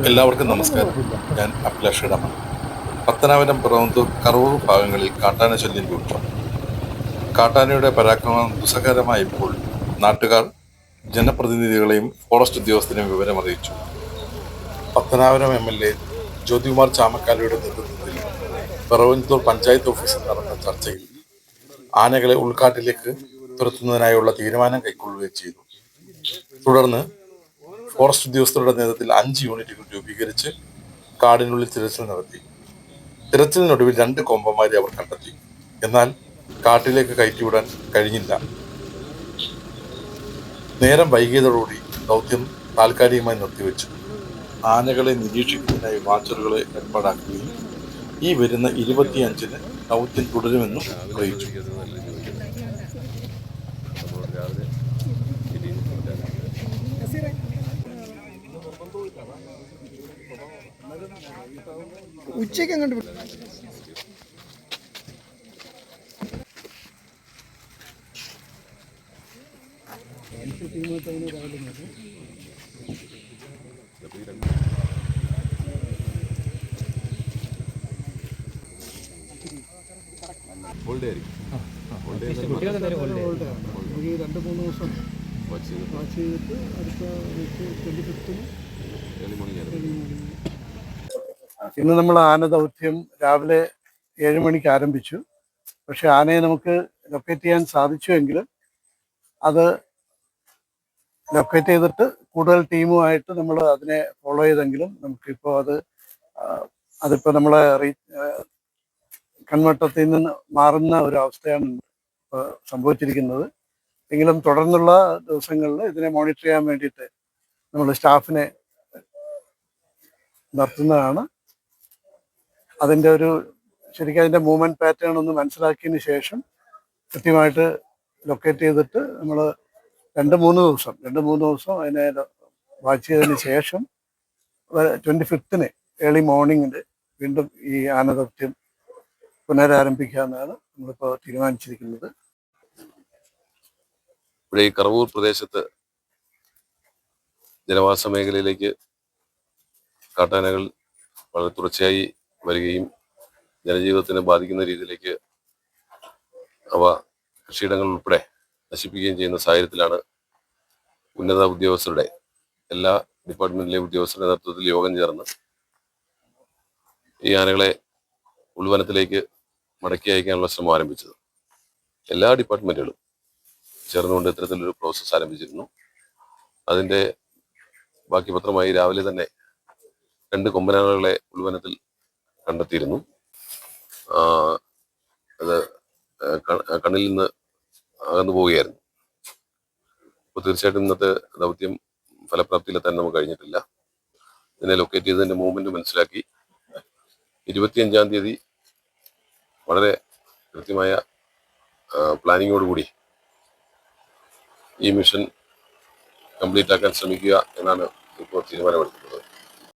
എല്ലാവർക്കും നമസ്കാരം. ഞാൻ അഭിലാഷ് ഇടമൺ. പത്തനാപുരം പിറവന്തൂർ കറവൂർ ഭാഗങ്ങളിൽ കാട്ടാന ശല്യം രൂക്ഷം. കാട്ടാനയുടെ പരാക്രമം ദുസ്സഹകരമായപ്പോൾ നാട്ടുകാർ ജനപ്രതിനിധികളെയും ഫോറസ്റ്റ് ഉദ്യോഗസ്ഥരെയും വിവരമറിയിച്ചു. പത്തനാപുരം MLA ജ്യോതികുമാർ ചാമക്കാലയുടെ നേതൃത്വത്തിൽ പിറവന്തൂർ പഞ്ചായത്ത് ഓഫീസിൽ നടന്ന ചർച്ചയിൽ ആനകളെ ഉൾക്കാട്ടിലേക്ക് തുരത്തുന്നതിനായുള്ള തീരുമാനം കൈക്കൊള്ളുകയും ചെയ്തു. തുടർന്ന് ഫോറസ്റ്റ് ഉദ്യോഗസ്ഥരുടെ നേതൃത്വത്തിൽ 5 യൂണിറ്റുകൾ രൂപീകരിച്ച് കാടിനുള്ളിൽ തിരച്ചിൽ നടത്തി. തിരച്ചിലിനൊടുവിൽ 2 കൊമ്പന്മാരെ അവർ കണ്ടെത്തി. എന്നാൽ കാട്ടിലേക്ക് കയറ്റിവിടാൻ കഴിഞ്ഞില്ല. നേരം വൈകിയതോടുകൂടി ദൗത്യം താൽക്കാലികമായി നിർത്തിവെച്ചു. ആനകളെ നിരീക്ഷിക്കുന്നതിനായി വാച്ചറുകളെ ഏർപ്പാടാക്കുകയും ഈ വരുന്ന 25-ന് ദൗത്യം തുടരുമെന്നും അറിയിച്ചു. ഉച്ചയ്ക്ക് അങ്ങോട്ട് ഒരു 2-3 ദിവസം വാച്ച് ചെയ്തിട്ട് അടുത്ത 25-ന് ഇന്ന് നമ്മൾ ആന ദൗത്യം രാവിലെ 7 മണിക്ക് ആരംഭിച്ചു. പക്ഷെ ആനയെ നമുക്ക് ലൊക്കേറ്റ് ചെയ്യാൻ സാധിച്ചുവെങ്കിലും അത് ലൊക്കേറ്റ് ചെയ്തിട്ട് കൂടുതൽ ടീമുമായിട്ട് നമ്മൾ അതിനെ ഫോളോ ചെയ്തെങ്കിലും നമുക്കിപ്പോൾ അതിപ്പോൾ നമ്മളെ കൺവട്ടത്തിൽ നിന്ന് മാറുന്ന ഒരു അവസ്ഥയാണ് ഇപ്പോൾ സംഭവിച്ചിരിക്കുന്നത്. എങ്കിലും തുടർന്നുള്ള ദിവസങ്ങളിൽ ഇതിനെ മോണിറ്റർ ചെയ്യാൻ വേണ്ടിയിട്ട് നമ്മൾ സ്റ്റാഫിനെ നിർത്തുന്നതാണ്. ശരിക്കും അതിൻ്റെ മൂവ്മെൻറ്റ് പാറ്റേൺ ഒന്ന് മനസ്സിലാക്കിയതിന് ശേഷം കൃത്യമായിട്ട് ലൊക്കേറ്റ് ചെയ്തിട്ട് നമ്മൾ 2-3 ദിവസം അതിനെ വാച്ച് ചെയ്തതിന് ശേഷം 25-ന് ഏർലി മോർണിംഗിൽ വീണ്ടും ഈ ആനദൗത്യം പുനരാരംഭിക്കാമെന്നാണ് നമ്മളിപ്പോൾ തീരുമാനിച്ചിരിക്കുന്നത്. ഇവിടെ ഈ കറവൂർ പ്രദേശത്ത് ജനവാസ മേഖലയിലേക്ക് കാട്ടാനകൾ വളരെ തുടർച്ചയായി വരികയും ജനജീവിതത്തിനെ ബാധിക്കുന്ന രീതിയിലേക്ക് അവ കൃഷിയിടങ്ങൾ ഉൾപ്പെടെ നശിപ്പിക്കുകയും ചെയ്യുന്ന സാഹചര്യത്തിലാണ് ഉന്നത ഉദ്യോഗസ്ഥരുടെ എല്ലാ ഡിപ്പാർട്ട്മെന്റിലെയും ഉദ്യോഗസ്ഥരുടെ നേതൃത്വത്തിൽ യോഗം ചേർന്ന് ഈ ആനകളെ ഉൾവനത്തിലേക്ക് മടക്കി അയക്കാനുള്ള ശ്രമം ആരംഭിച്ചത്. എല്ലാ ഡിപ്പാർട്ട്മെന്റുകളും ചേർന്നുകൊണ്ട് ഇത്തരത്തിലൊരു പ്രോസസ്സ് ആരംഭിച്ചിരുന്നു. അതിൻ്റെ ബാക്കി പത്രമായി രാവിലെ തന്നെ 2 കൊമ്പനാനകളെ ഉൾവനത്തിൽ കണ്ടെത്തിയിരുന്നു. അത് കണ്ണിൽ നിന്ന് അകന്നു പോവുകയായിരുന്നു. അപ്പോൾ തീർച്ചയായിട്ടും ഇന്നത്തെ ദൗത്യം ഫലപ്രാപ്തിയിലെത്താൻ നമുക്ക് കഴിഞ്ഞിട്ടില്ല. ഇതിനെ ലൊക്കേറ്റ് ചെയ്തതിൻ്റെ മൂവ്മെൻറ്റ് മനസ്സിലാക്കി 25-ാം തീയതി വളരെ കൃത്യമായ പ്ലാനിങ്ങോടുകൂടി ഈ മിഷൻ കംപ്ലീറ്റ് ആക്കാൻ ശ്രമിക്കുക എന്നാണ് ഇപ്പോൾ തീരുമാനമെടുക്കുന്നത്.